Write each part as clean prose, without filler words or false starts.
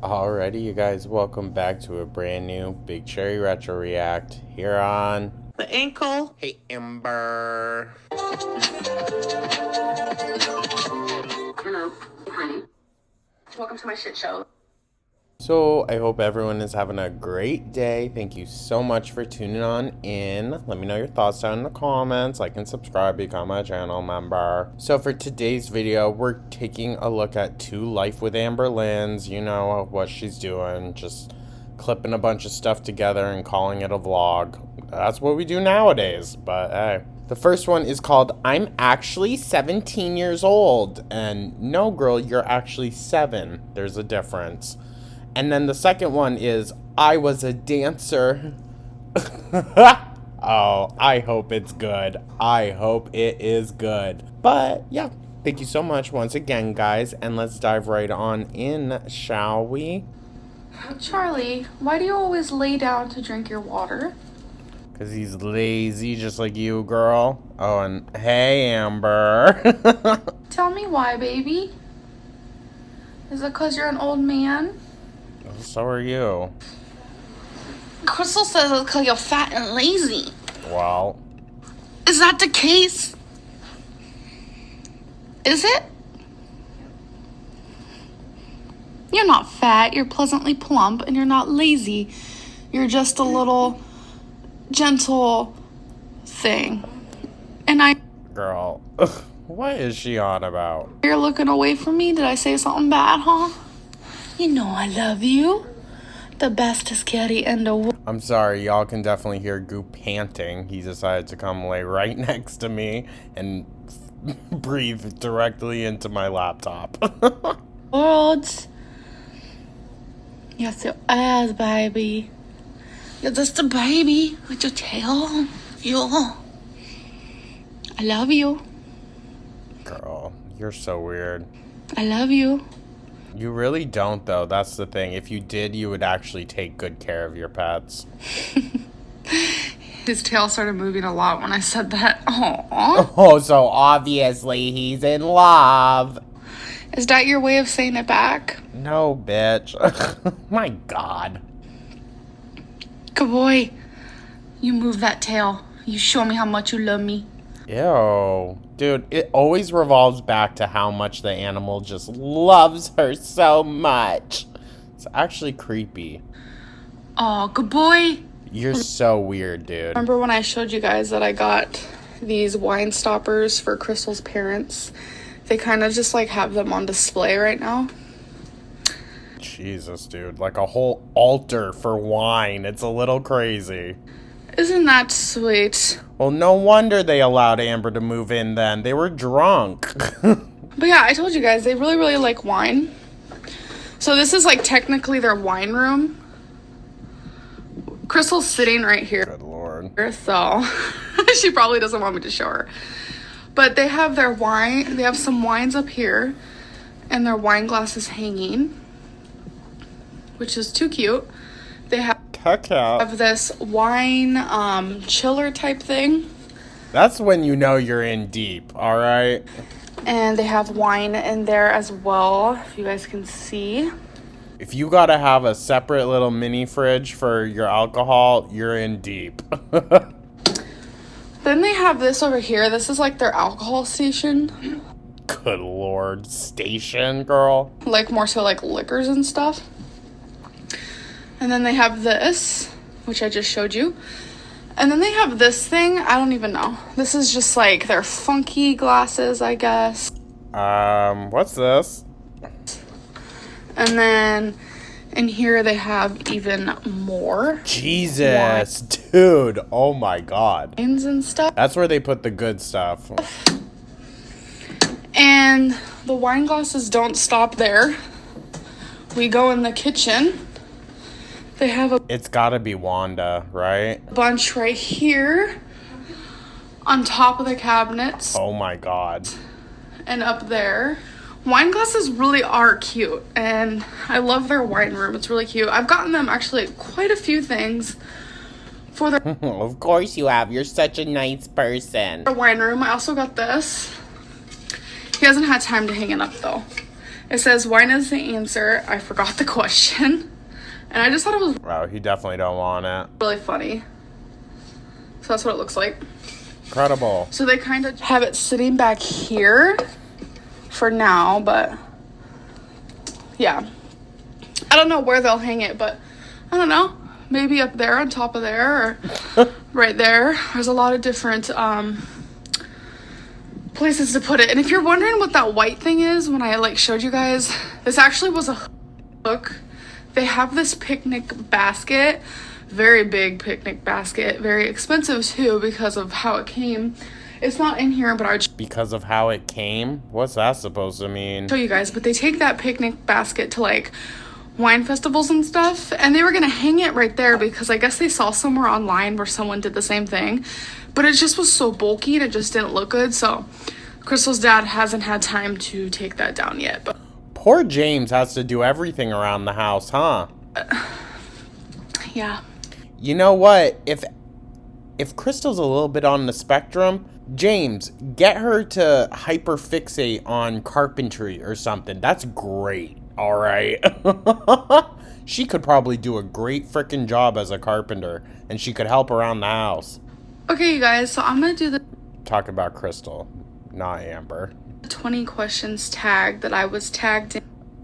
Alrighty, you guys, welcome back to a brand new Big Cherry Retro React here on the ankle. Hey Amber. Hello, honey. Welcome to my shit show. So, I hope everyone is having a great day. Thank you so much for tuning on in. Let me know your thoughts down in the comments. Like and subscribe, become a channel member. So, for today's video, we're taking a look at 2 Life with Amberlyns. You know what she's doing. Just clipping a bunch of stuff together and calling it a vlog. That's what we do nowadays. But, hey. The first one is called I'm Actually 17 Years Old. And no, girl, you're actually 7. There's a difference. And then the second one is, I was a dancer. Oh, I hope it's good. I hope it is good. But, yeah, thank you so much once again, guys. And let's dive right on in, shall we? Charlie, why do you always lay down to drink your water? Because he's lazy, just like you, girl. Oh, and hey, Amber. Tell me why, baby. Is it because you're an old man? So are you. Krystal says it's because you're fat and lazy. Well. Is that the case? Is it? You're not fat, you're pleasantly plump, and you're not lazy. You're just a little gentle thing. And Girl, what is she on about? You're looking away from me? Did I say something bad, huh? You know I love you. The bestest kitty in the world. I'm sorry, y'all can definitely hear Goop panting. He decided to come lay right next to me and breathe directly into my laptop. Worlds. Yes, your ass, baby. You're just a baby with your tail. I love you. Girl, you're so weird. I love you. You really don't, though. That's the thing. If you did, you would actually take good care of your pets. His tail started moving a lot when I said that. Aww. Oh, so obviously he's in love. Is that your way of saying it back? No, bitch. My God. Good boy. You move that tail. You show me how much you love me. Ew. Dude, it always revolves back to how much the animal just loves her so much. It's actually creepy. Oh, good boy. You're so weird, dude. Remember when I showed you guys that I got these wine stoppers for Krystal's parents? They kind of just like have them on display right now. Jesus, dude. Like a whole altar for wine. It's a little crazy. Isn't that sweet? Well, no wonder they allowed Amber to move in then. They were drunk. But yeah, I told you guys, they really, really like wine. So this is like technically their wine room. Krystal's sitting right here. Good Lord. So she probably doesn't want me to show her. But they have their wine. They have some wines up here. And their wine glasses hanging. Which is too cute. They have this wine chiller type thing. That's when you know you're in deep, alright? And they have wine in there as well, if you guys can see. If you gotta have a separate little mini fridge for your alcohol, you're in deep. Then they have this over here. This is like their alcohol station. Good Lord. Station, girl? Like more so like liquors and stuff. And then they have this, which I just showed you. And then they have this thing. I don't even know. This is just like their funky glasses, I guess. What's this? And then in here they have even more. Jesus, dude. Oh my God. Wines and stuff. That's where they put the good stuff. And the wine glasses don't stop there. We go in the kitchen. They have a It's gotta be Wanda, right? bunch right here on top of the cabinets Oh my God. and up there. Wine glasses really are cute, and I love their wine room. It's really cute. I've gotten them actually quite a few things for their Of course you have. You're such a nice person. wine room. I also got this. He hasn't had time to hang it up though. It says, wine is the answer. I forgot the question. And I just thought it was Wow, he definitely don't want it. really funny. So that's what it looks like. Incredible. So they kind of have it sitting back here for now, but yeah. I don't know where they'll hang it, but I don't know. Maybe up there on top of there or right there. There's a lot of different places to put it. And if you're wondering what that white thing is, when I like showed you guys, this actually was a hook. They have this picnic basket, very big picnic basket, very expensive too because of how it came. It's not in here, but I would Because of how it came? What's that supposed to mean? show you guys. But they take that picnic basket to like wine festivals and stuff, and they were gonna hang it right there because I guess they saw somewhere online where someone did the same thing, but it just was so bulky and it just didn't look good. So Krystal's dad hasn't had time to take that down yet. But Poor James has to do everything around the house, huh? yeah, You know what? If Krystal's a little bit on the spectrum, James, get her to hyperfixate on carpentry or something. That's great. All right. She could probably do a great freaking job as a carpenter, and she could help around the house. okay, you guys. So I'm gonna do the Talk about Krystal, not Amber. 20 questions tag that I was tagged in.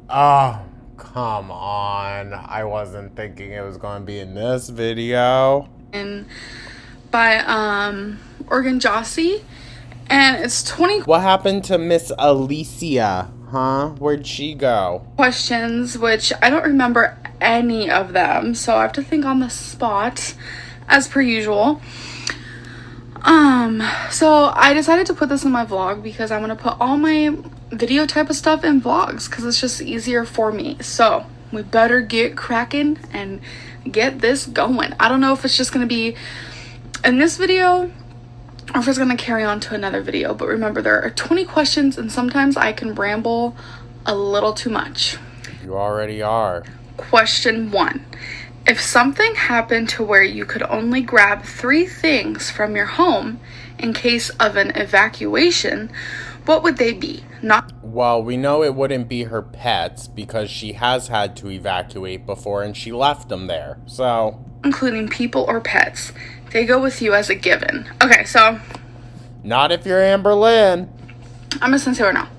Oh, come on. I wasn't thinking it was going to be in this video. By Oregon Jossie, and it's 20 What happened to Miss Alicia, huh? Where'd she go? questions, which I don't remember any of them, so I have to think on the spot as per usual. So I decided to put this in my vlog because I'm gonna put all my video type of stuff in vlogs because it's just easier for me. So we better get cracking and get this going. I don't know if it's just gonna be in this video or if it's gonna carry on to another video, but remember there are 20 questions and sometimes I can ramble a little too much. You already are. Question 1. If something happened to where you could only grab 3 things from your home in case of an evacuation, what would they be? Not Well, we know it wouldn't be her pets because she has had to evacuate before and she left them there. So, including people or pets. They go with you as a given. Okay, so not if you're Amberlynn. I'm just gonna say right now.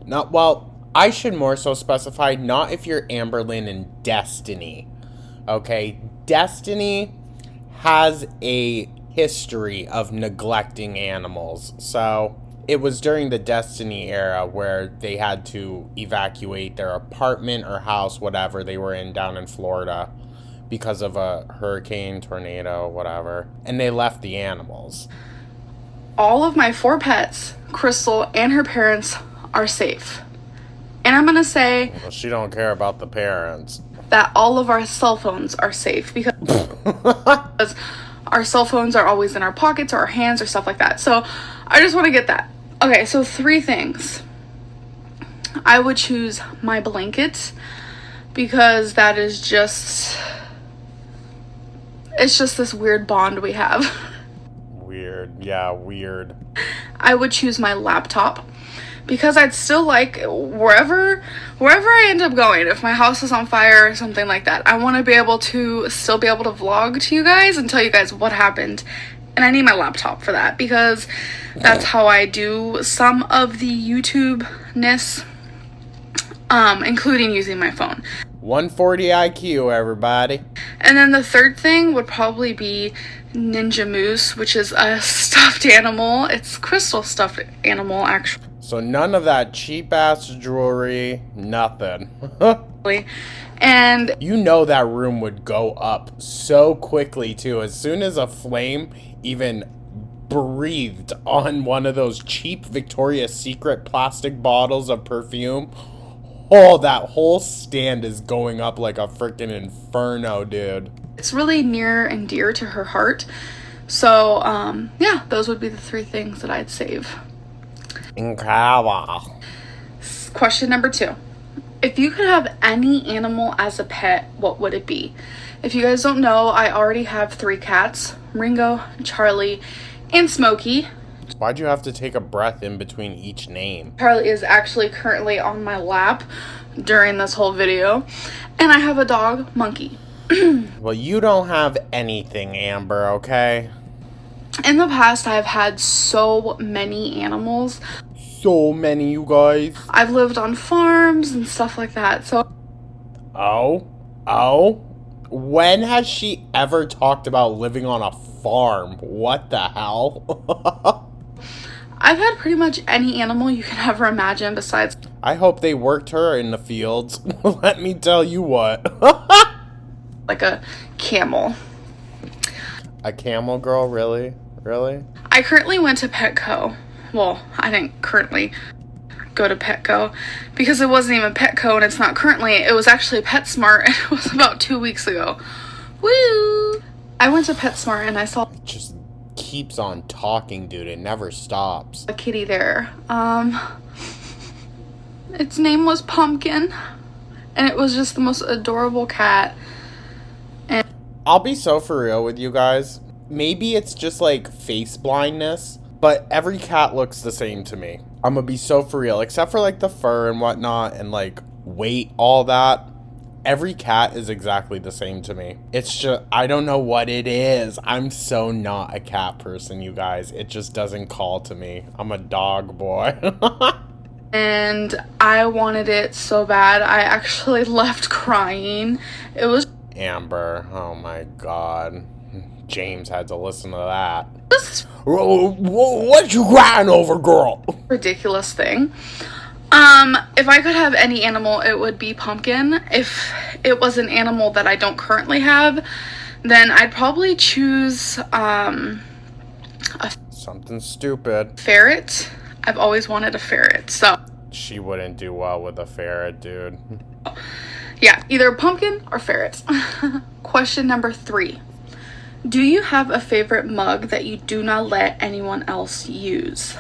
Not, well, I should more so specify not if you're Amberlynn and Destiny. Okay, Destiny has a history of neglecting animals. So, it was during the Destiny era where they had to evacuate their apartment or house, whatever they were in down in Florida, because of a hurricane, tornado, whatever. And they left the animals. All of my 4 pets, Krystal and her parents, are safe. And I'm gonna say Well, she don't care about the parents. that all of our cell phones are safe because our cell phones are always in our pockets or our hands or stuff like that. So I just want to get that. Okay, so 3 things. I would choose my blanket because that is just, it's just this weird bond we have. Weird. Yeah, weird. I would choose my laptop because I'd still like wherever I end up going, if my house is on fire or something like that, I want to be able to still be able to vlog to you guys and tell you guys what happened. And I need my laptop for that because that's how I do some of the YouTube-ness, including using my phone. 140 IQ, everybody. And then the third thing would probably be Ninja Moose, which is a stuffed animal. It's Krystal stuffed animal, actually. So none of that cheap-ass jewelry, nothing. And You know that room would go up so quickly, too. As soon as a flame even breathed on one of those cheap Victoria's Secret plastic bottles of perfume, oh, that whole stand is going up like a freaking inferno, dude. it's really near and dear to her heart. So, yeah, those would be the 3 things that I'd save. Incredible. Question number 2. If you could have any animal as a pet, what would it be? If you guys don't know, I already have 3 cats, Ringo, Charlie, and Smokey. Why'd you have to take a breath in between each name? Charlie is actually currently on my lap during this whole video. And I have a dog, Monkey. Well, you don't have anything, Amber, okay? In the past, I've had so many animals. So many, you guys. I've lived on farms and stuff like that, so... Oh? When has she ever talked about living on a farm? What the hell? I've had pretty much any animal you can ever imagine besides... I hope they worked her in the fields. Let me tell you what. like a camel. A camel girl? Really? Really? I currently went to Petco. Well, I didn't currently go to Petco because it wasn't even Petco and it's not currently. It was actually PetSmart and it was about 2 weeks ago. Woo! I went to PetSmart and I saw... It just keeps on talking, dude. It never stops. A kitty there. Its name was Pumpkin. And it was just the most adorable cat. And I'll be so for real with you guys. Maybe it's just like face blindness, but every cat looks the same to me. I'm gonna be so for real, except for like the fur and whatnot and like weight, all that. Every cat is exactly the same to me. It's just, I don't know what it is. I'm so not a cat person, you guys. It just doesn't call to me. I'm a dog boy. and I wanted it so bad. I actually left crying. It was... Amber, oh my God. James had to listen to that. This is what you crying over, girl? ridiculous thing. If I could have any animal, it would be Pumpkin. If it was an animal that I don't currently have, then I'd probably choose Something stupid. ferret. I've always wanted a ferret, so She wouldn't do well with a ferret, dude. yeah, either pumpkin or ferret. Question number 3. Do you have a favorite mug that you do not let anyone else use?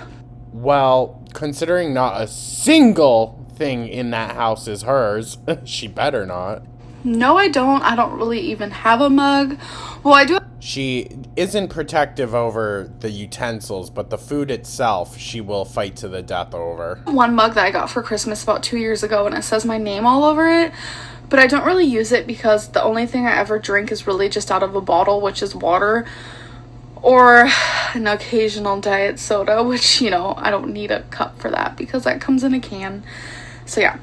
Well, considering not a single thing in that house is hers, she better not. No, I don't. I don't really even have a mug. Well, I do. She isn't protective over the utensils, but the food itself, she will fight to the death over. One mug that I got for Christmas about 2 years ago, and it says my name all over it. But I don't really use it because the only thing I ever drink is really just out of a bottle, which is water. Or an occasional diet soda, which, you know, I don't need a cup for that because that comes in a can. So, yeah.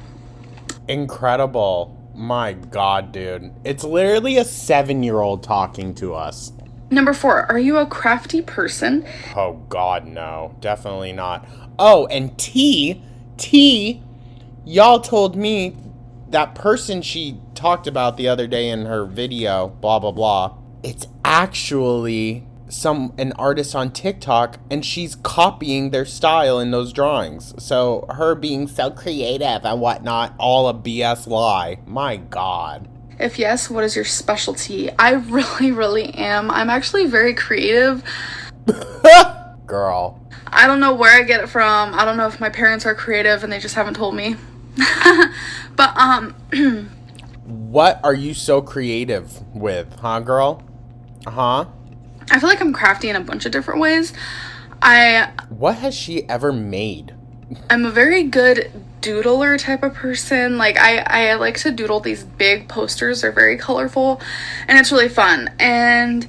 Incredible. My God, dude. It's literally a 7-year-old talking to us. Number 4, are you a crafty person? Oh, God, no. Definitely not. Oh, and T, y'all told me that person she talked about the other day in her video, blah, blah, blah. It's actually an artist on TikTok, and she's copying their style in those drawings. So her being so creative and whatnot, all a BS lie. My God. If yes, what is your specialty? I really, really am. I'm actually very creative. Girl. I don't know where I get it from. I don't know if my parents are creative and they just haven't told me. But, What are you so creative with, huh, girl? Huh? I feel like I'm crafty in a bunch of different ways. What has she ever made? I'm a very good doodler type of person. Like, I like to doodle these big posters. They're very colorful, and it's really fun. And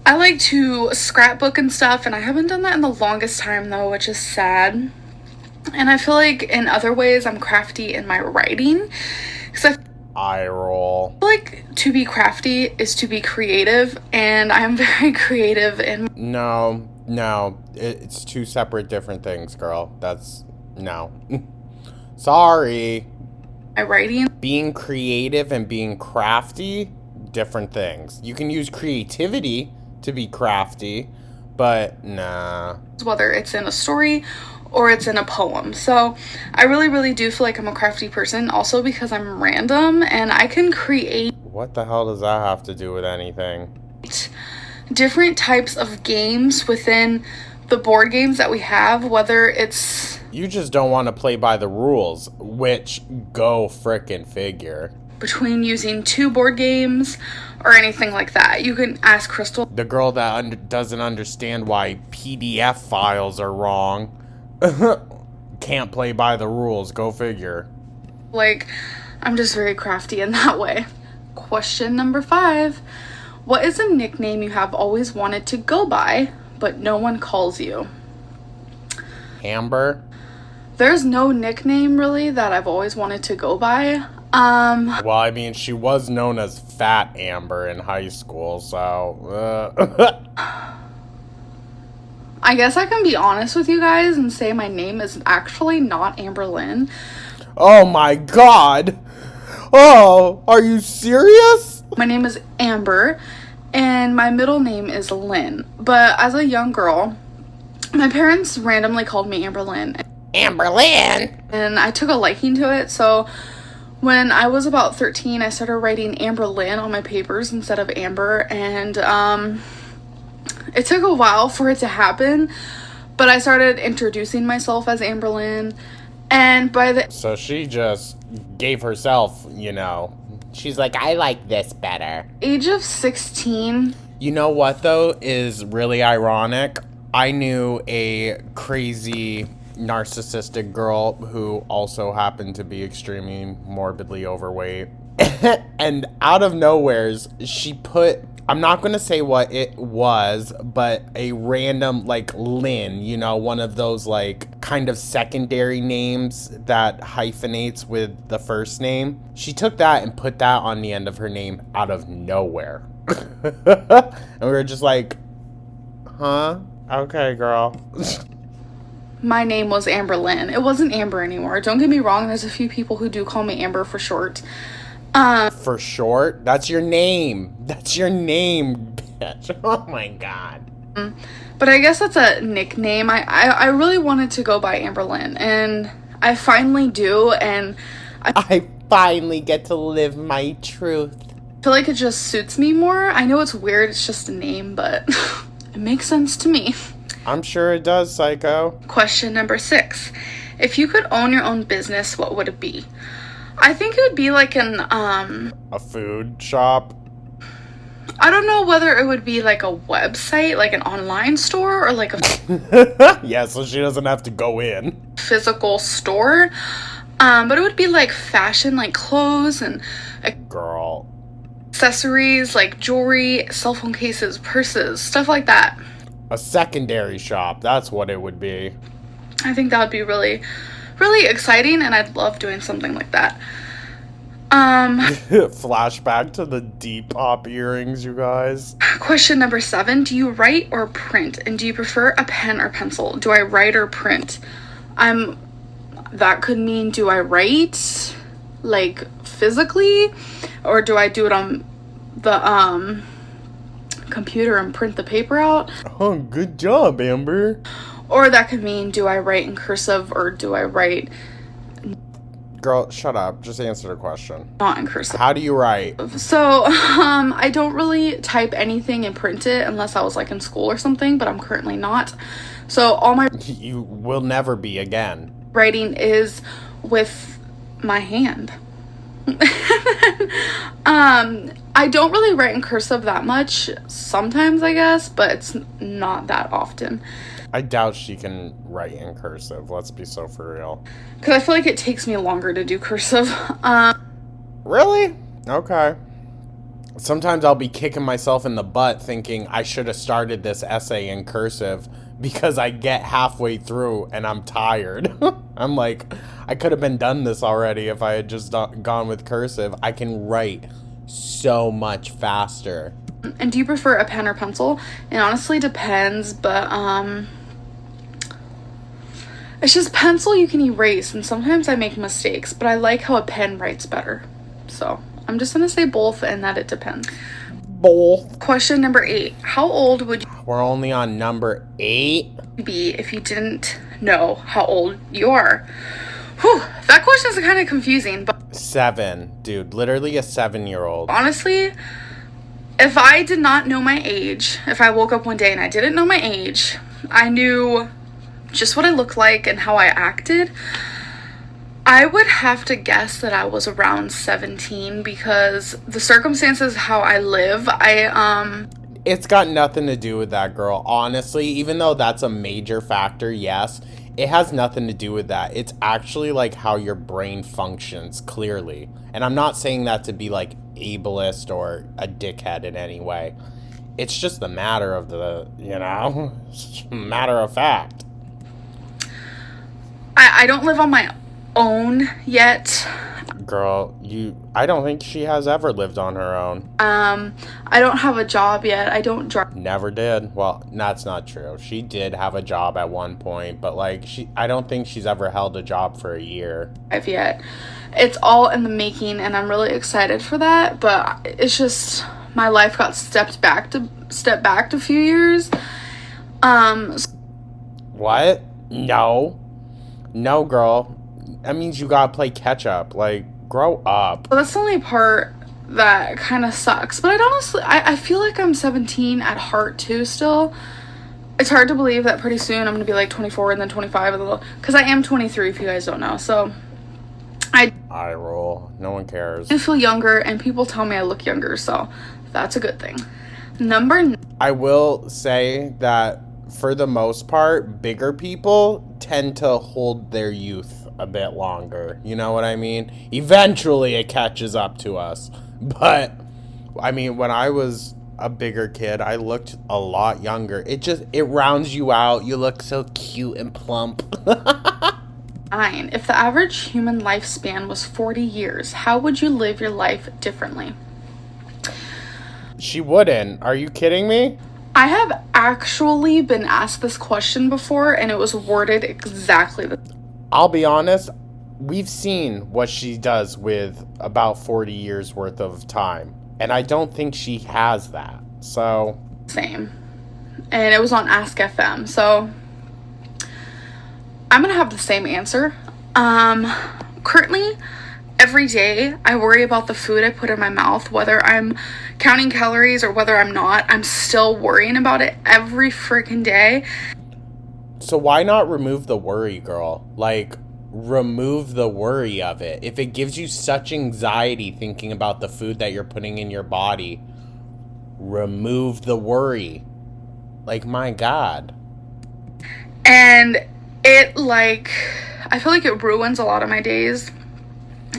I like to scrapbook and stuff, and I haven't done that in the longest time, though, which is sad. And I feel like in other ways I'm crafty in my writing. Because Eye roll. I feel like to be crafty is to be creative, and I'm very creative in... No. It's two separate different things, girl. No. Sorry. my writing. Being creative and being crafty, different things. You can use creativity to be crafty, but nah. Whether it's in a story or it's in a poem. So I really, really do feel like I'm a crafty person, also because I'm random and I can create... What the hell does that have to do with anything? different types of games within the board games that we have, whether it's... You just don't want to play by the rules, which go frickin' figure. between using 2 board games or anything like that. You can ask Krystal. The girl that doesn't understand why PDF files are wrong. Can't play by the rules. Go figure. Like, I'm just very crafty in that way. Question number 5. What is a nickname you have always wanted to go by, but no one calls you? Amber? There's no nickname, really, that I've always wanted to go by. Well, I mean, she was known as Fat Amber in high school, so... I guess I can be honest with you guys and say my name is actually not Amberlynn. Oh my god! Oh, are you serious? My name is Amber, and my middle name is Lynn. But as a young girl, my parents randomly called me Amberlynn. Amberlynn! And I took a liking to it, so when I was about 13, I started writing Amberlynn on my papers instead of Amber, and it took a while for it to happen, but I started introducing myself as Amberlynn, and by the... So she just gave herself, you know, she's like, I like this better. age of 16... You know what, though, is really ironic? I knew a crazy narcissistic girl who also happened to be extremely morbidly overweight. And out of nowheres, she put, I'm not going to say what it was, but a random, like, Lynn, you know, one of those, like, kind of secondary names that hyphenates with the first name. She took that and put that on the end of her name out of nowhere. And we were just like, huh? Okay, girl. My name was Amberlynn. It wasn't Amber anymore. Don't get me wrong, there's a few people who do call me Amber for short. For short? That's your name. That's your name, bitch. Oh my god. But I guess that's a nickname. I really wanted to go by Amberlynn, and I finally do, and I finally get to live my truth. I feel like it just suits me more. I know it's weird, it's just a name, but it makes sense to me. I'm sure it does, Psycho. Question number 6. If you could own your own business, what would it be? I think it would be like a food shop? I don't know whether it would be like a website, like an online store, or like a Yeah, so she doesn't have to go in. physical store. But it would be like fashion, like clothes and Girl. accessories, like jewelry, cell phone cases, purses, stuff like that. A secondary shop, that's what it would be. I think that would be really, really exciting, and I'd love doing something like that. Flashback to the Depop earrings, you guys. Question number 7. Do you write or print? And do you prefer a pen or pencil? Do I write or print? That could mean, do I write, like, physically? Or do I do it on the, computer and print the paper out? Oh, good job, Amber. Or that could mean, do I write in cursive or do I write Girl, shut up. Just answer the question. not in cursive? How do you write? So, I don't really type anything and print it unless I was like in school or something, but I'm currently not. So all my You will never be again. writing is with my hand. I don't really write in cursive that much. Sometimes, I guess, but it's not that often. I doubt she can write in cursive. Let's be so for real. Because I feel like it takes me longer to do cursive. Really? Okay. Sometimes I'll be kicking myself in the butt thinking I should have started this essay in cursive because I get halfway through and I'm tired. I'm like, I could have been done this already if I had just gone with cursive. I can write so much faster. And do you prefer a pen or pencil? It honestly depends, but it's just pencil you can erase, and sometimes I make mistakes, but I like how a pen writes better. So I'm just gonna say both and that it depends. Both. Question number 8. How old would We're only on number 8. you be if you didn't know how old you are? Whew, that question is kind of confusing, but 7. Dude, literally a 7-year-old. honestly, if I did not know my age, if I woke up one day and I didn't know my age, I knew just what I looked like and how I acted, I would have to guess that I was around 17 because the circumstances how I live, It's got nothing to do with that, girl. Honestly, even though that's a major factor, yes, it has nothing to do with that. It's actually like how your brain functions, clearly. And I'm not saying that to be like ableist or a dickhead in any way. It's just a matter of it's just a matter of fact. I don't live on my own yet. Girl, I don't think she has ever lived on her own. I don't have a job yet. I don't drive. Never did. Well, that's not true. She did have a job at one point, but like I don't think she's ever held a job for a year. Yet. It's all in the making and I'm really excited for that, but it's just my life got stepped back a few years. What? No. No, girl. That means you gotta play catch up. Like, grow up. Well, that's the only part that kind of sucks. But I feel like I'm 17 at heart too still. It's hard to believe that pretty soon I'm gonna be like 24 and then 25 because I am 23 if you guys don't know. So I roll. No one cares. I feel younger and people tell me I look younger, so that's a good thing. I will say that for the most part, bigger people tend to hold their youth a bit longer. You know what I mean? Eventually it catches up to us. But, I mean, when I was a bigger kid, I looked a lot younger. It rounds you out. You look so cute and plump. If the average human lifespan was 40 years, how would you live your life differently? She wouldn't. Are you kidding me? I have actually been asked this question before, and it was worded exactly the I'll be honest, we've seen what she does with about 40 years worth of time, and I don't think she has that. So same. And it was on Ask FM, so I'm gonna have the same answer. Currently, every day I worry about the food I put in my mouth, whether I'm counting calories or whether I'm not. I'm still worrying about it every freaking day. So why not remove the worry, girl? Like, remove the worry of it. If it gives you such anxiety thinking about the food that you're putting in your body, remove the worry. Like, my God. And it, like, I feel like it ruins a lot of my days.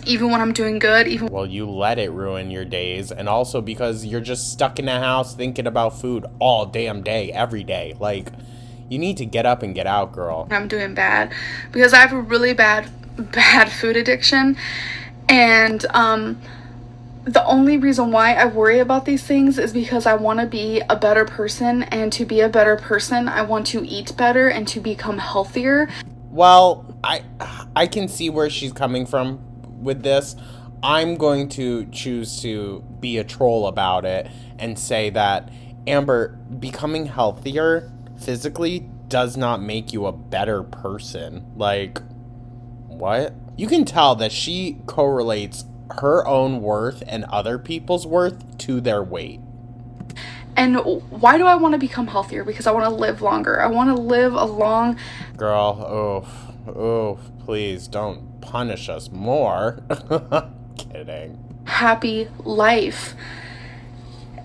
Even when I'm doing good, Well, you let it ruin your days, and also because you're just stuck in the house thinking about food all damn day, every day. Like, you need to get up and get out, girl. I'm doing bad because I have a really bad food addiction, and the only reason why I worry about these things is because I want to be a better person, and to be a better person, I want to eat better and to become healthier. Well, I can see where she's coming from with this. I'm going to choose to be a troll about it and say that, Amber, becoming healthier physically does not make you a better person. Like, what? You can tell that she correlates her own worth and other people's worth to their weight. And why do I want to become healthier? Because I want to live longer. I want to live a long... Girl, please don't punish us more. Kidding. Happy life.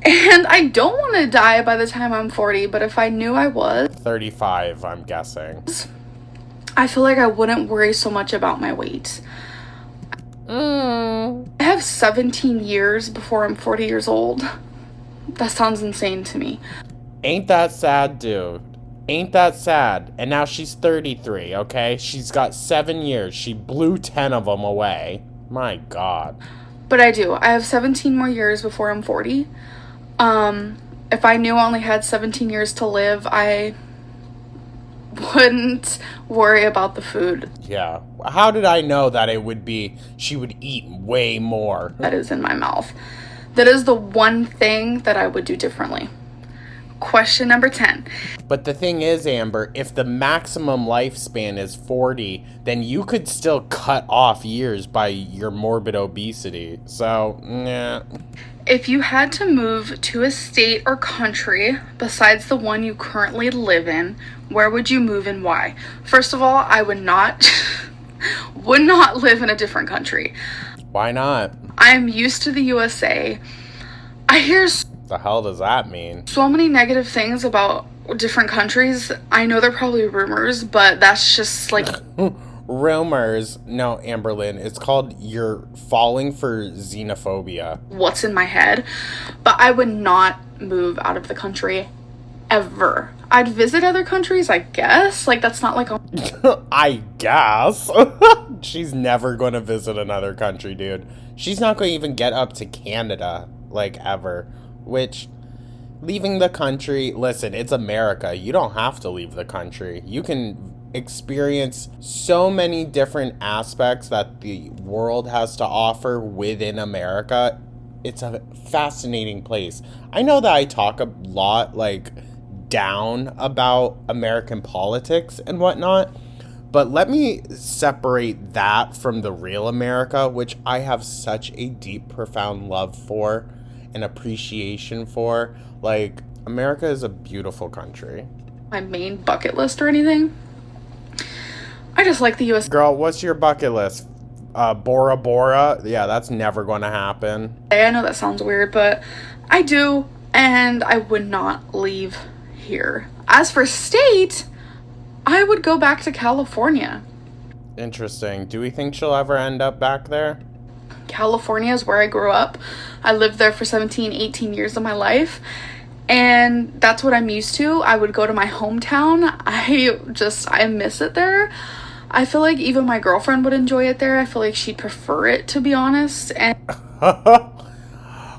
And I don't want to die by the time I'm 40, but if I knew I was 35, I'm guessing. I feel like I wouldn't worry so much about my weight. I have 17 years before I'm 40 years old. That sounds insane to me. Ain't that sad, dude? Ain't that sad? And now she's 33, okay? She's got 7 years. She blew 10 of them away. My God. But I do. I have 17 more years before I'm 40. If I knew I only had 17 years to live, I wouldn't worry about the food. Yeah. How did I know that she would eat way more? That is in my mouth. That is the one thing that I would do differently. Question number 10. But the thing is, Amber, if the maximum lifespan is 40, then you could still cut off years by your morbid obesity. So, nah. If you had to move to a state or country besides the one you currently live in, where would you move and why? First of all, I would not would not live in a different country. Why not? I'm used to the USA. I hear The hell does that mean? so many negative things about different countries. I know they're probably rumors, but that's just like Rumors. No, Amberlynn, it's called you're falling for xenophobia. what's in my head. But I would not move out of the country ever. I'd visit other countries, I guess. Like, that's not like a I guess. She's never going to visit another country, dude. She's not going to even get up to Canada, like, ever. Which, leaving the country, listen, it's America. You don't have to leave the country. You can experience so many different aspects that the world has to offer within America. It's a fascinating place. I know that I talk a lot, like, down about American politics and whatnot, but let me separate that from the real America, which I have such a deep, profound love for and appreciation for. Like, America is a beautiful country. my main bucket list or anything. I just like the US. Girl, what's your bucket list? Bora Bora? Yeah, that's never going to happen. I know that sounds weird, but I do, and I would not leave here. As for state, I would go back to California. Interesting. Do we think she'll ever end up back there? California is where I grew up. I lived there for 17, 18 years of my life. And that's what I'm used to. I would go to my hometown. I miss it there. I feel like even my girlfriend would enjoy it there. I feel like she'd prefer it, to be honest. And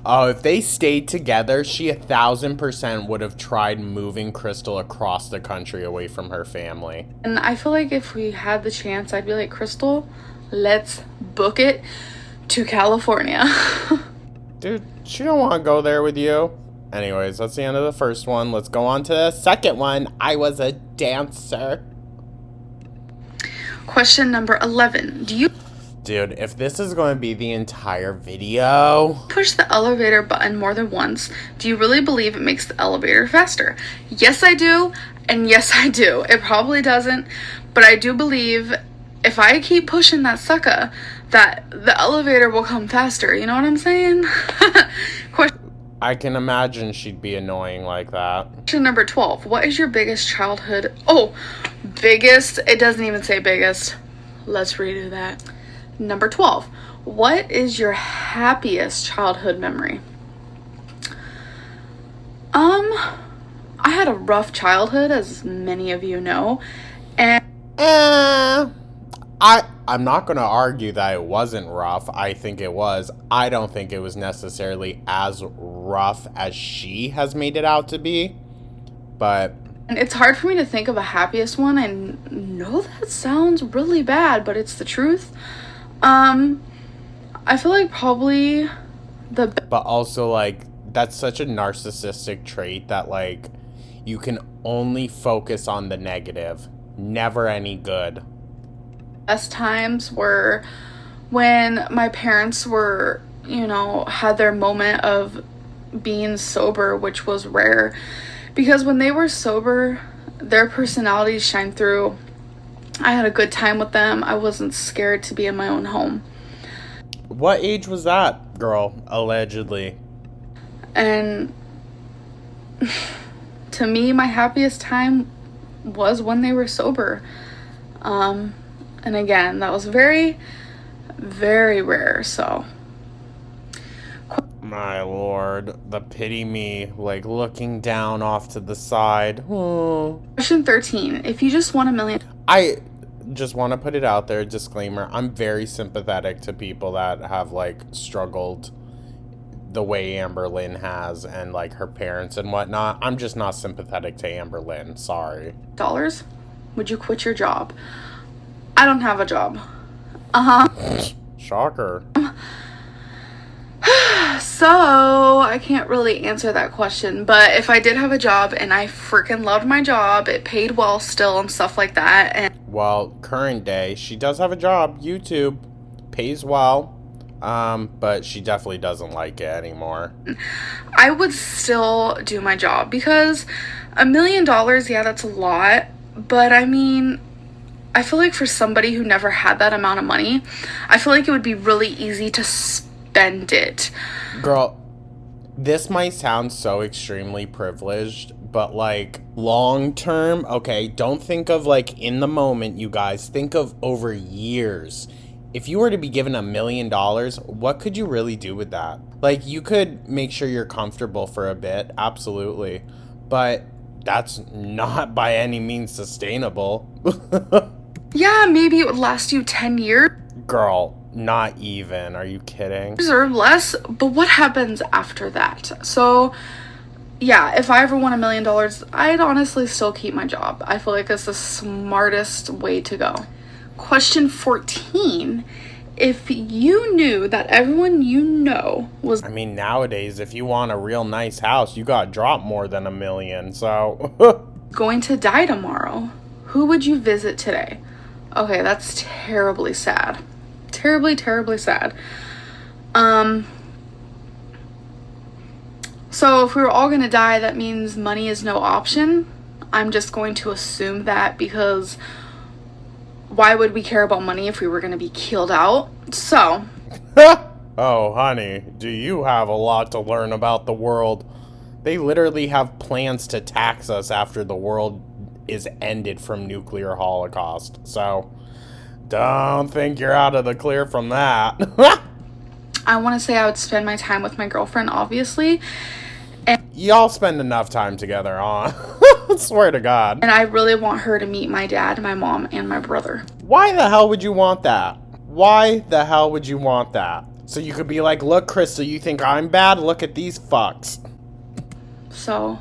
Oh, if they stayed together, she 1,000% would have tried moving Krystal across the country away from her family. I feel like if we had the chance, I'd be like, Krystal, let's book it to California. Dude, she don't want to go there with you. Anyways, that's the end of the first one. Let's go on to the second one. I was a dancer. Question number 11. Do you Dude, if this is going to be the entire video... push the elevator button more than once? Do you really believe it makes the elevator faster? Yes, I do. And yes, I do. It probably doesn't. But I do believe if I keep pushing that sucker, that the elevator will come faster. You know what I'm saying? I can imagine she'd be annoying like that. Question number 12. What is your biggest childhood... Oh, biggest? It doesn't even say biggest. Let's redo that. Number 12. What is your happiest childhood memory? I had a rough childhood, as many of you know, and I'm not going to argue that it wasn't rough. I think it was. I don't think it was necessarily as rough as she has made it out to be. But it's hard for me to think of a happiest one. I know that sounds really bad, but it's the truth. I feel like probably but also, like, that's such a narcissistic trait that, like, you can only focus on the negative, never any good. best times were when my parents were, had their moment of being sober, which was rare. Because when they were sober, their personalities shine through. I had a good time with them. I wasn't scared to be in my own home. What age was that, girl, allegedly? And to me, my happiest time was when they were sober. And again, that was very, very rare, so. My lord, the pity me, like, looking down off to the side. Question 13. If you just won $1 million... I just want to put it out there, disclaimer, I'm very sympathetic to people that have, like, struggled the way Amberlynn has and, like, her parents and whatnot. I'm just not sympathetic to Amberlynn, sorry. Dollars, would you quit your job? I don't have a job. Shocker. So, I can't really answer that question, but if I did have a job and I freaking loved my job, it paid well still and stuff like that, and... Well, current day, she does have a job, YouTube, pays well, but she definitely doesn't like it anymore. I would still do my job because $1 million, yeah, that's a lot, but I mean, I feel like for somebody who never had that amount of money, I feel like it would be really easy to spend it. Girl, this might sound so extremely privileged, but like long term, okay, don't think of like in the moment, you guys. Think of over years. If you were to be given $1 million, what could you really do with that? Like, you could make sure you're comfortable for a bit, absolutely. But that's not by any means sustainable. Yeah, maybe it would last you 10 years. Girl, not even. Are you kidding? Or less, but what happens after that? So, yeah, if I ever won $1 million, I'd honestly still keep my job. I feel like it's the smartest way to go. Question 14. If you knew that everyone you know was... I mean, nowadays, if you want a real nice house, you got to drop more than $1 million, so... going to die tomorrow, who would you visit today? Okay, that's terribly sad. Terribly, terribly sad. So if we were all gonna die, that means money is no option. I'm just going to assume that because why would we care about money if we were gonna be killed out? So. Oh, honey, do you have a lot to learn about the world? They literally have plans to tax us after the world is ended from nuclear holocaust. So, don't think you're out of the clear from that. I want to say I would spend my time with my girlfriend, obviously. Y'all spend enough time together, huh? Swear to God. And I really want her to meet my dad, my mom, and my brother. Why the hell would you want that? Why the hell would you want that? So you could be like, look, Krystal, you think I'm bad? Look at these fucks. So,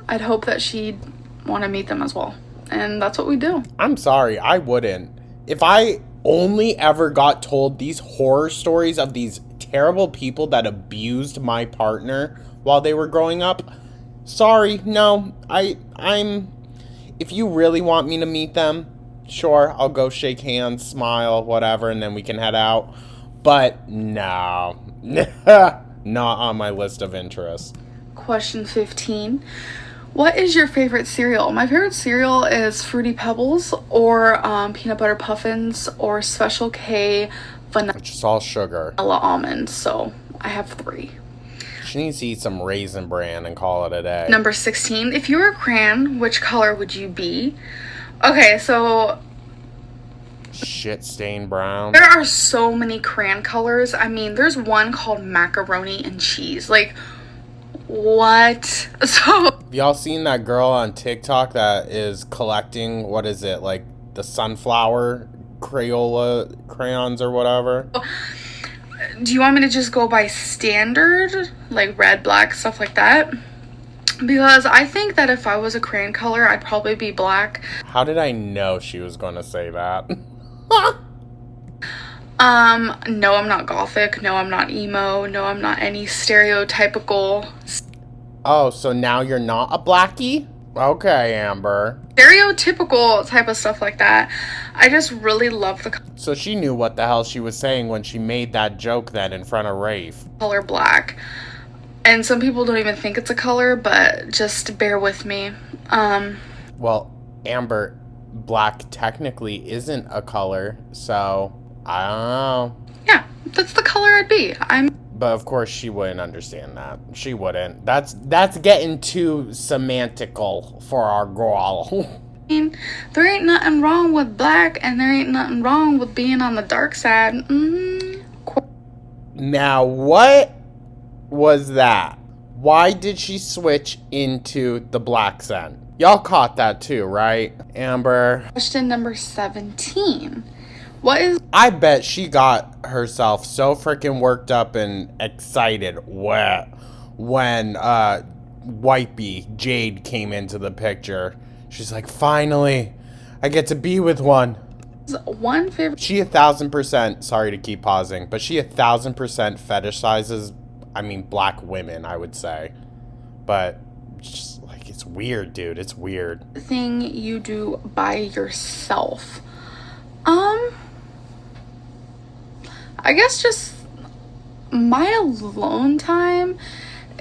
I'd hope that she'd want to meet them as well. And that's what we do. I'm sorry, I wouldn't. If I only ever got told these horror stories of these terrible people that abused my partner while they were growing up, sorry, no, I'm, if you really want me to meet them, sure, I'll go shake hands, smile, whatever, and then we can head out. But no, not on my list of interests. Question 15. What is your favorite cereal? My favorite cereal is Fruity Pebbles or Peanut Butter Puffins or Special K Which is all sugar. Vanilla Almonds. So I have 3. She needs to eat some Raisin Bran and call it a day. Number 16. If you were a crayon, which color would you be? Okay, so Shit stained brown. there are so many crayon colors. I mean, there's one called macaroni and cheese. Like, what? So Y'all seen that girl on TikTok that is collecting, what is it, like the sunflower Crayola crayons or whatever? do you want me to just go by standard, like red, black, stuff like that? Because I think that if I was a crayon color, I'd probably be black. How did I know she was going to say that? No, I'm not gothic. No, I'm not emo. No, I'm not any stereotypical. Oh, so now you're not a blackie? Okay, Amber. Stereotypical type of stuff like that. I just really love the So she knew what the hell she was saying when she made that joke then in front of Rafe. color black. And some people don't even think it's a color, but just bear with me. Well, Amber, black technically isn't a color, so I don't know. Yeah, that's the color I'd be. But of course she wouldn't understand that. She wouldn't. That's getting too semantical for our girl. I mean, there ain't nothing wrong with black, and there ain't nothing wrong with being on the dark side. Now, what was that? Why did she switch into the black scent? Y'all caught that too, right, Amber? Question number 17. What is... I bet she got herself so freaking worked up and excited when Wipey, Jade, came into the picture. She's like, finally, I get to be with one. one favorite... She 1,000%, sorry to keep pausing, but she 1,000% fetishizes, I mean, black women, I would say. But, just, like, it's weird, dude. It's weird. thing you do by yourself? I guess just my alone time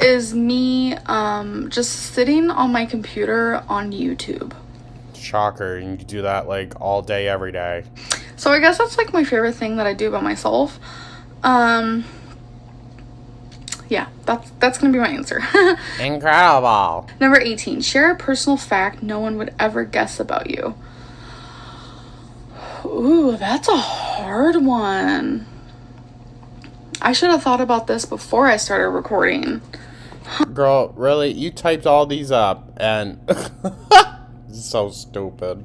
is me just sitting on my computer on YouTube. Shocker, and you do that like all day, every day. So I guess that's like my favorite thing that I do by myself. Yeah, that's gonna be my answer. Incredible. Number 18, share a personal fact no one would ever guess about you. Ooh, that's a hard one. I should have thought about this before I started recording. Girl, really? You typed all these up and so stupid.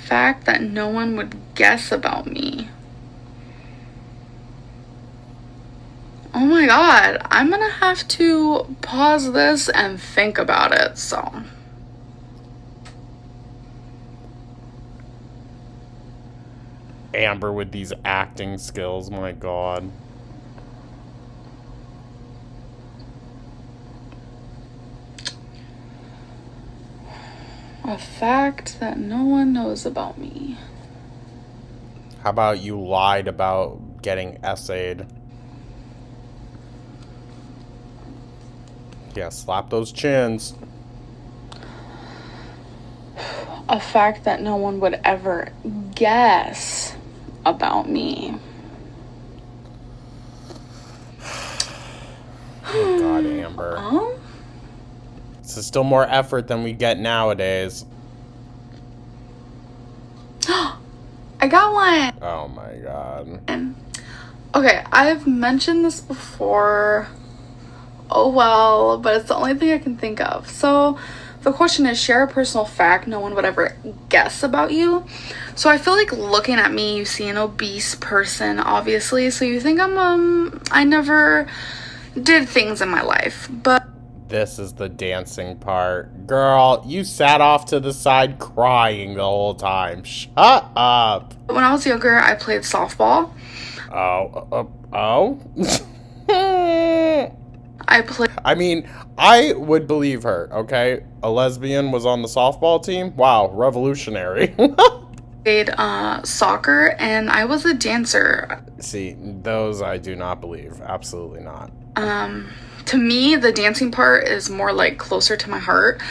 Fact that no one would guess about me. Oh my god, I'm gonna have to pause this and think about it, so. Amber with these acting skills, my god. A fact that no one knows about me. How about you lied about getting essayed? Yeah, slap those chins. A fact that no one would ever guess about me. Oh god, Amber. This is still more effort than we get nowadays. I got one! Oh my god. Okay, I've mentioned this before. Oh well, but it's the only thing I can think of. So, the question is, share a personal fact no one would ever guess about you. So I feel like looking at me, you see an obese person, obviously. So you think I never did things in my life. But This is the dancing part. Girl, you sat off to the side crying the whole time. Shut up. when I was younger, I played softball. Oh? I mean, I would believe her, okay? A lesbian was on the softball team? Wow, revolutionary. Played soccer, and I was a dancer. See, those I do not believe. Absolutely not. To me, the dancing part is more like closer to my heart.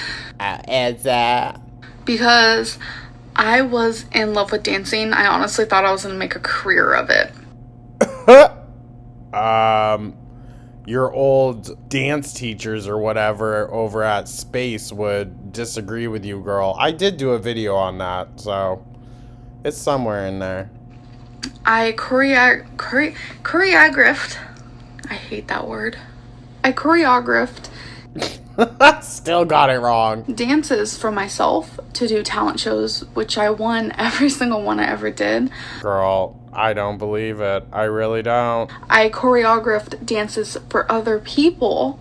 Because I was in love with dancing. I honestly thought I was going to make a career of it. Your old dance teachers or whatever over at Space would disagree with you, girl. I did do a video on that, so it's somewhere in there. I choreographed. I hate that word. I choreographed Still got it wrong. dances for myself to do talent shows, which I won every single one I ever did. Girl, I don't believe it. I really don't. I choreographed dances for other people.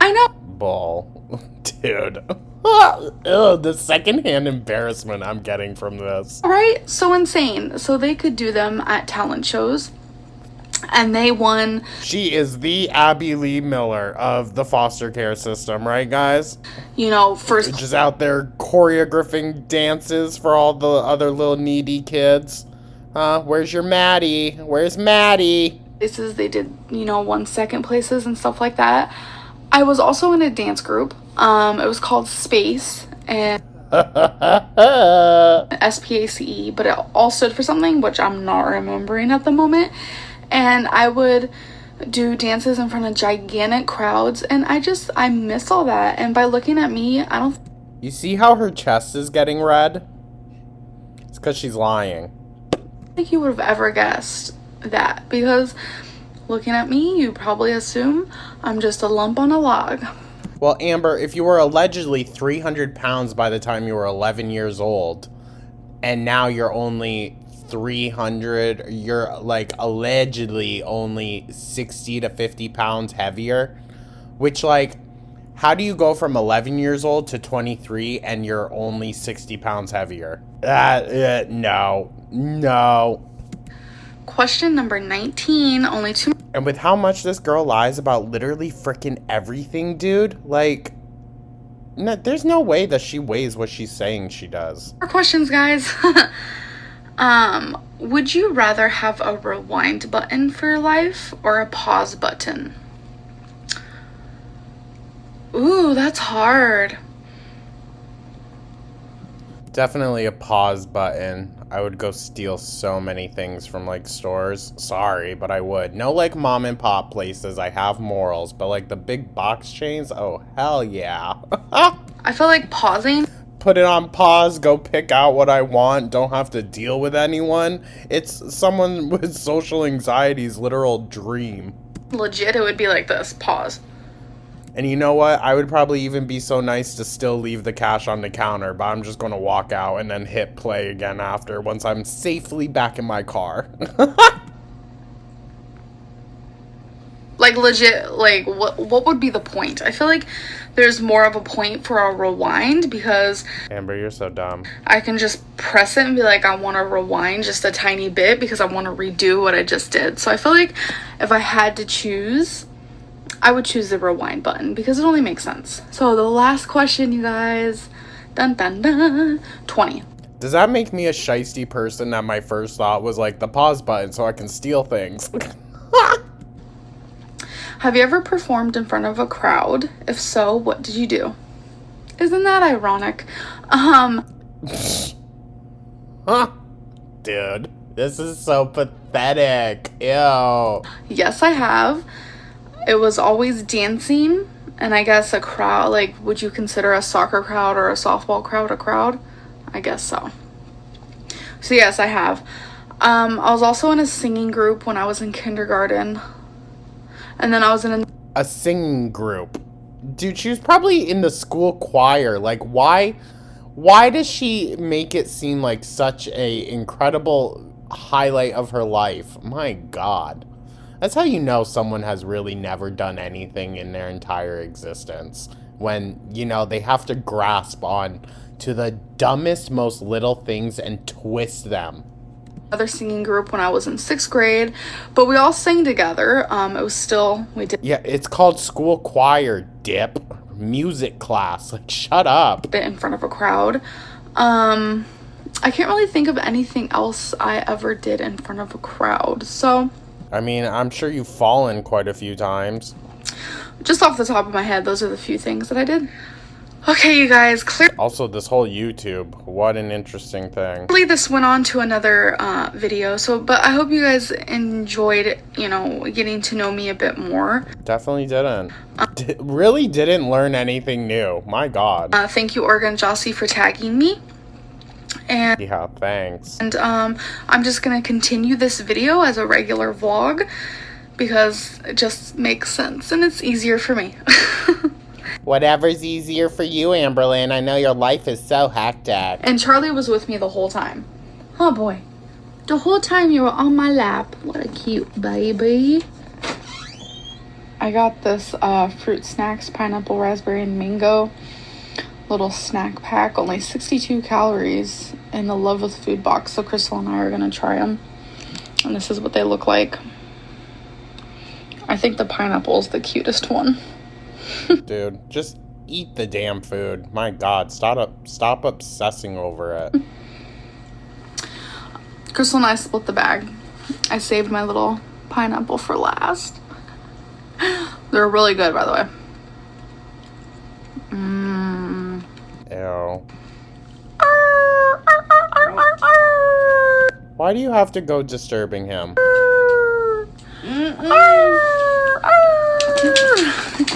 I know. Bull. Dude. Ugh, the secondhand embarrassment I'm getting from this. Right? So insane. So they could do them at talent shows. And they won. She is the Abby Lee Miller of the foster care system, right, guys? You know, first. Just out there choreographing dances for all the other little needy kids. Where's your Maddie? Where's Maddie? Places they did, you know, 1 second places and stuff like that. I was also in a dance group. It was called Space and SPACE, but it all stood for something which I'm not remembering at the moment. And I would do dances in front of gigantic crowds, and I miss all that. And by looking at me, I don't. You see how her chest is getting red? It's because she's lying. Think you would have ever guessed that, because looking at me, you probably assume I'm just a lump on a log. Well, Amber, if you were allegedly 300 pounds by the time you were 11 years old, and now you're only 300, you're like allegedly only 60 to 50 pounds heavier, which, like, how do you go from 11 years old to 23 and you're only 60 pounds heavier? No. Question number 19, only 2. And with how much this girl lies about literally freaking everything, dude, like, no, there's no way that she weighs what she's saying she does. More questions, guys. Would you rather have a rewind button for your life or a pause button? Ooh, that's hard. Definitely a pause button. I would go steal so many things from, like, stores. Sorry, but I would. No, like, mom and pop places. I have morals. But, like, the big box chains? Oh, hell yeah. I feel like pausing. Put it on pause. Go pick out what I want. Don't have to deal with anyone. It's someone with social anxiety's literal dream. Legit, it would be like this. Pause. And you know what? I would probably even be so nice to still leave the cash on the counter, but I'm just going to walk out and then hit play again after once I'm safely back in my car. Like, legit, like, what would be the point? I feel like there's more of a point for a rewind because Amber, you're so dumb. I can just press it and be like, I want to rewind just a tiny bit because I want to redo what I just did. So I feel like if I had to choose, I would choose the rewind button because it only makes sense. So the last question, you guys. Dun dun dun. 20. Does that make me a shiesty person that my first thought was like the pause button so I can steal things? Have you ever performed in front of a crowd? If so, what did you do? Isn't that ironic? Huh? Dude, this is so pathetic. Ew. Yes, I have. It was always dancing, and I guess a crowd, like, would you consider a soccer crowd or a softball crowd a crowd? I guess so. So yes, I have. I was also in a singing group when I was in kindergarten. And then I was in a singing group. Dude, she was probably in the school choir. Like, why does she make it seem like such a incredible highlight of her life? My God. That's how you know someone has really never done anything in their entire existence. When, you know, they have to grasp on to the dumbest, most little things and twist them. another singing group when I was in 6th grade, but we all sang together. It was still, we did. Yeah, it's called school choir, dip. Music class. Like, shut up. It in front of a crowd. I can't really think of anything else I ever did in front of a crowd. So, I mean, I'm sure you've fallen quite a few times. just off the top of my head, those are the few things that I did. Okay, you guys, Also, this whole YouTube, what an interesting thing. clearly this went on to another video, but I hope you guys enjoyed, getting to know me a bit more. Definitely didn't. Really didn't learn anything new. My God. Thank you, Oregon Jossie, for tagging me. And Yeah, thanks. I'm just gonna continue this video as a regular vlog because it just makes sense and it's easier for me. Whatever's easier for you, Amberlynn. I know your life is so hectic. And Charlie was with me the whole time. Oh boy. The whole time you were on my lap. What a cute baby. I got this fruit snacks, pineapple, raspberry, and mango little snack pack. Only 62 calories in the Love with Food box. So Krystal and I are going to try them. And this is what they look like. I think the pineapple is the cutest one. Dude, just eat the damn food. My God, stop obsessing over it. Krystal and I split the bag. I saved my little pineapple for last. They're really good, by the way. Ew. Why do you have to go disturbing him?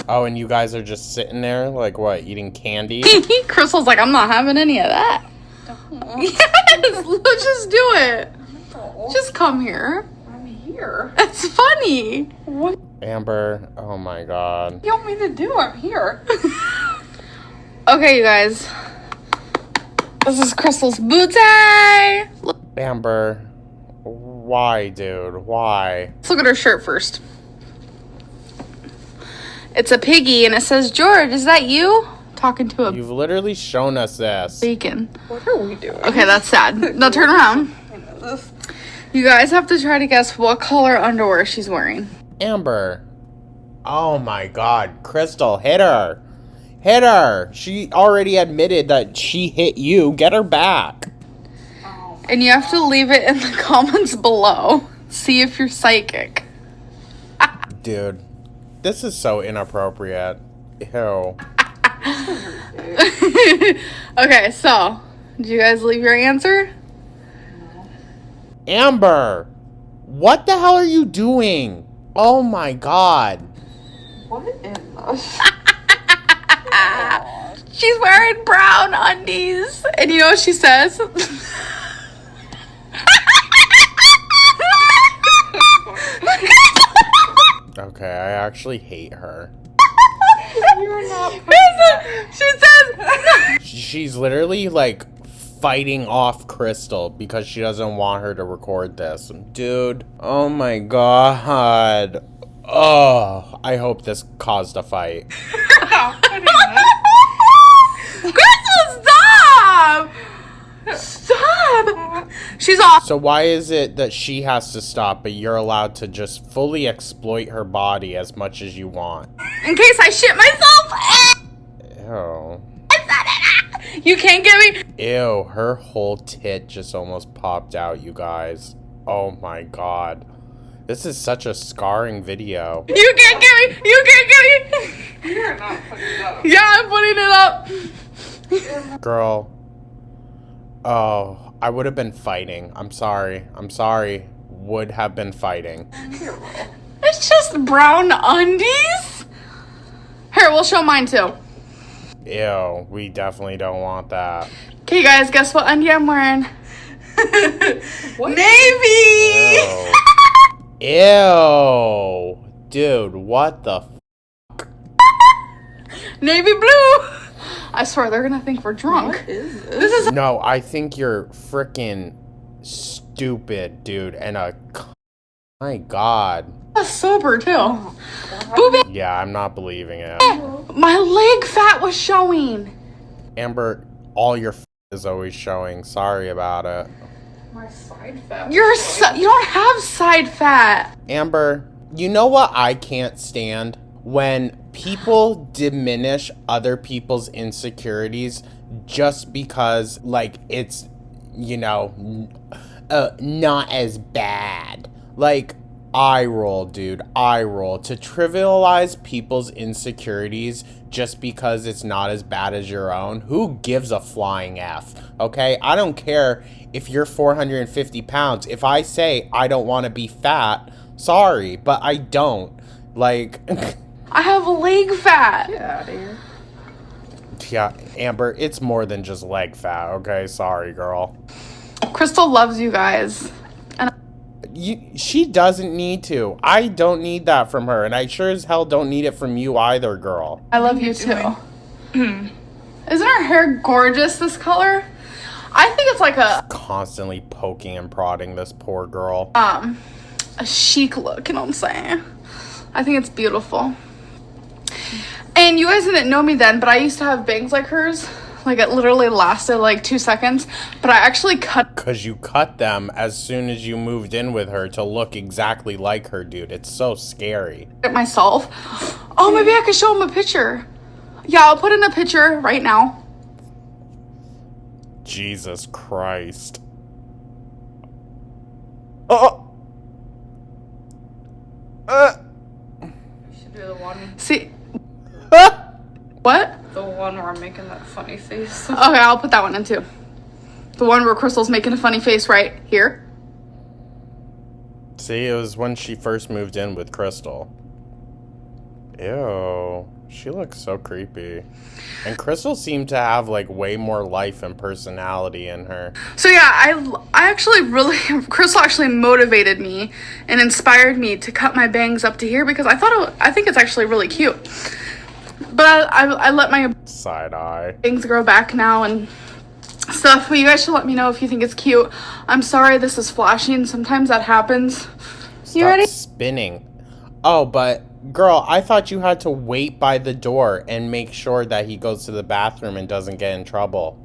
Oh, and you guys are just sitting there, like what, eating candy? Krystal's like, I'm not having any of that. Yes, let's just do it. Just come here. I'm here. It's funny. What Amber, oh my God. do you want me to do? I'm here. Okay, you guys. This is Krystal's booty. Amber, why, dude? Why? Let's look at her shirt first. It's a piggy, and it says, George, is that you? Talking to a You've literally shown us this. bacon. What are we doing? Okay, that's sad. Now turn around. I know this. You guys have to try to guess what color underwear she's wearing. Amber. Oh my God. Krystal, hit her. Hit her. She already admitted that she hit you. Get her back. And you have to leave it in the comments below. See if you're psychic. Dude, this is so inappropriate. Ew. Okay, so Did you guys leave your answer? Amber, what the hell are you doing? Oh my god. What in the... She's wearing brown undies. And you know what she says? Okay, I actually hate her. You're not She says... She's literally like fighting off Krystal because she doesn't want her to record this. Dude, oh my god. Oh, I hope this caused a fight. Krystal, stop! Stop! She's off. So why is it that she has to stop, but you're allowed to just fully exploit her body as much as you want? In case I shit myself. Ew. You can't get me. Ew, her whole tit just almost popped out, you guys. Oh my god. This is such a scarring video. You can't get me. You can't get me. You're not putting it up. Yeah, I'm putting it up. Girl. Oh, I would have been fighting. I'm sorry. I'm sorry. Would have been fighting. It's just brown undies. Here, we'll show mine too. Ew, we definitely don't want that. Okay, guys, guess what undie I'm wearing? What? Navy. Ew. Ew. Dude, what the Navy blue. I swear they're gonna think we're drunk. What is this? This is No, I think you're freaking stupid, dude. And my god. sober too. Booby. Yeah, I'm not believing it. My leg fat was showing. Amber, all your is always showing. Sorry about it. My side fat. You don't have side fat. Amber, you know what I can't stand? When people diminish other people's insecurities just because, like, it's, you know, not as bad. Like, eye roll, dude. Eye roll. To trivialize people's insecurities just because it's not as bad as your own. Who gives a flying F? Okay? I don't care if you're 450 pounds. If I say I don't want to be fat, sorry, but I don't. Like... I have leg fat. Get out of here. Yeah, Amber, it's more than just leg fat, okay? Sorry, girl. Krystal loves you guys. She doesn't need to. I don't need that from her, and I sure as hell don't need it from you either, girl. I love you too. Isn't her hair gorgeous this color? I think it's like Constantly poking and prodding this poor girl. a chic look, you know what I'm saying? I think it's beautiful. And you guys didn't know me then, but I used to have bangs like hers. Like, it literally lasted like 2 seconds. But I actually cut... Because you cut them as soon as you moved in with her to look exactly like her, dude. It's so scary. it myself. Oh, maybe I could show him a picture. Yeah, I'll put in a picture right now. Jesus Christ. Oh! You should do the one. See... What? The one where I'm making that funny face. Okay, I'll put that one in too. The one where Krystal's making a funny face right here. See, it was when she first moved in with Krystal. Ew. She looks so creepy. And Krystal seemed to have, like, way more life and personality in her. So yeah, I actually really... Krystal actually motivated me and inspired me to cut my bangs up to here because I think it's actually really cute. But I let my Side eye. bangs grow back now and stuff. But you guys should let me know if you think it's cute. I'm sorry this is flashing. Sometimes that happens. You ready? Stop spinning. Oh, but girl, I thought you had to wait by the door and make sure that he goes to the bathroom and doesn't get in trouble.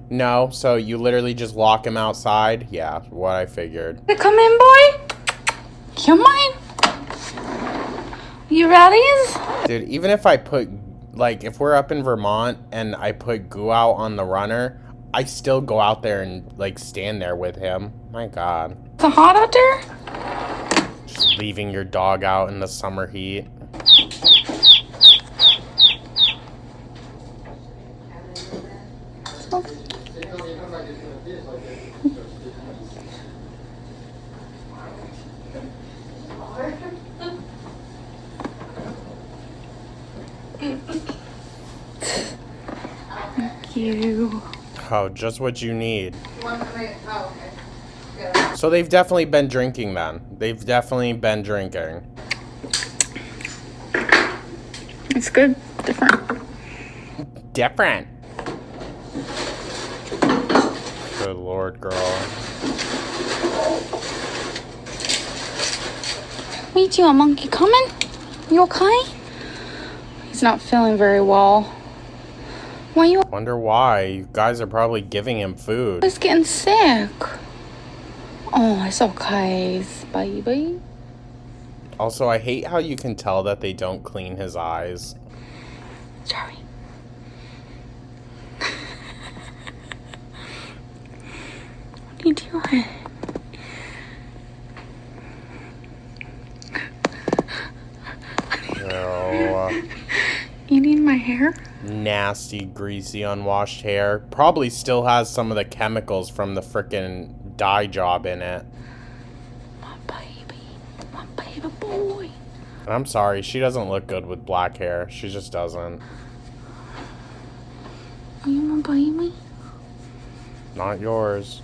No, so you literally just lock him outside? Yeah, what I figured. Come in, boy. Come on. You ready? Dude, even if I put, like, if we're up in Vermont and I put goo out on the runner, I still go out there and, like, stand there with him. My God. It's hot out there? Just leaving your dog out in the summer heat. Thank you. Oh, just what you need. Oh, okay. Yeah. So they've definitely been drinking then. They've definitely been drinking. It's good. Different. Different. Good Lord, girl. What you doing, monkey? Coming? You okay? He's not feeling very well. Why you Wonder why. You guys are probably giving him food. always getting sick? Oh, it's okay, baby. Also, I hate how you can tell that they don't clean his eyes. Sorry. What are you doing? Oh, Eating my hair? nasty, greasy, unwashed hair. Probably still has some of the chemicals from the frickin' dye job in it. My baby boy. And I'm sorry, she doesn't look good with black hair. She just doesn't. Are you my baby? Not yours.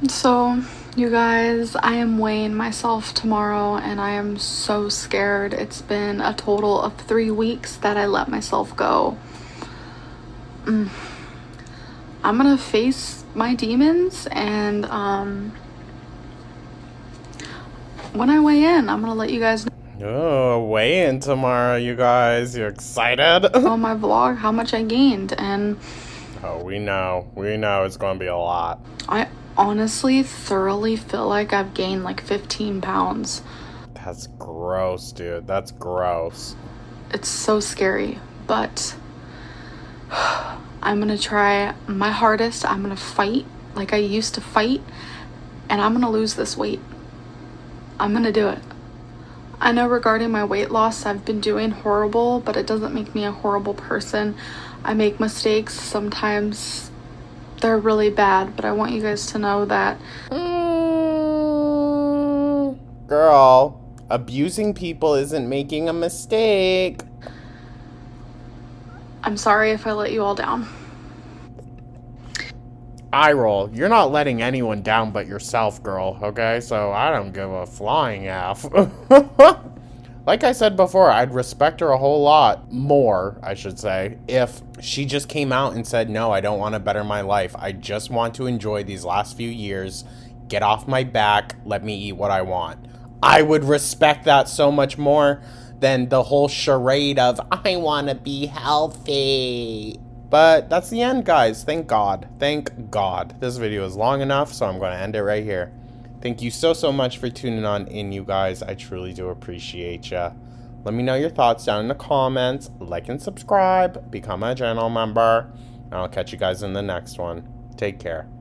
So, you guys, I am weighing myself tomorrow and I am so scared. It's been a total of 3 weeks that I let myself go. I'm gonna face my demons and when I weigh in, I'm gonna let you guys know Oh, weigh in tomorrow, you guys. You excited? on my vlog how much I gained, and Oh, we know. We know it's going to be a lot. I honestly thoroughly feel like I've gained like 15 pounds. That's gross, dude. That's gross. It's so scary, but I'm gonna try my hardest. I'm gonna fight like I used to fight, and I'm gonna lose this weight. I'm gonna do it. I know regarding my weight loss, I've been doing horrible, but it doesn't make me a horrible person. I make mistakes. Sometimes they're really bad, but I want you guys to know that Girl, abusing people isn't making a mistake. I'm sorry if I let you all down. Eye roll. You're not letting anyone down but yourself, girl, okay? So I don't give a flying F. Like I said before, I'd respect her a whole lot more, I should say, if she just came out and said, no, I don't want to better my life. I just want to enjoy these last few years. Get off my back. Let me eat what I want. I would respect that so much more than the whole charade of, I want to be healthy. But that's the end, guys. Thank God. Thank God. This video is long enough, so I'm going to end it right here. Thank you so much for tuning on in, you guys. I truly do appreciate ya. Let me know your thoughts down in the comments. Like and subscribe. Become a channel member. And I'll catch you guys in the next one. Take care.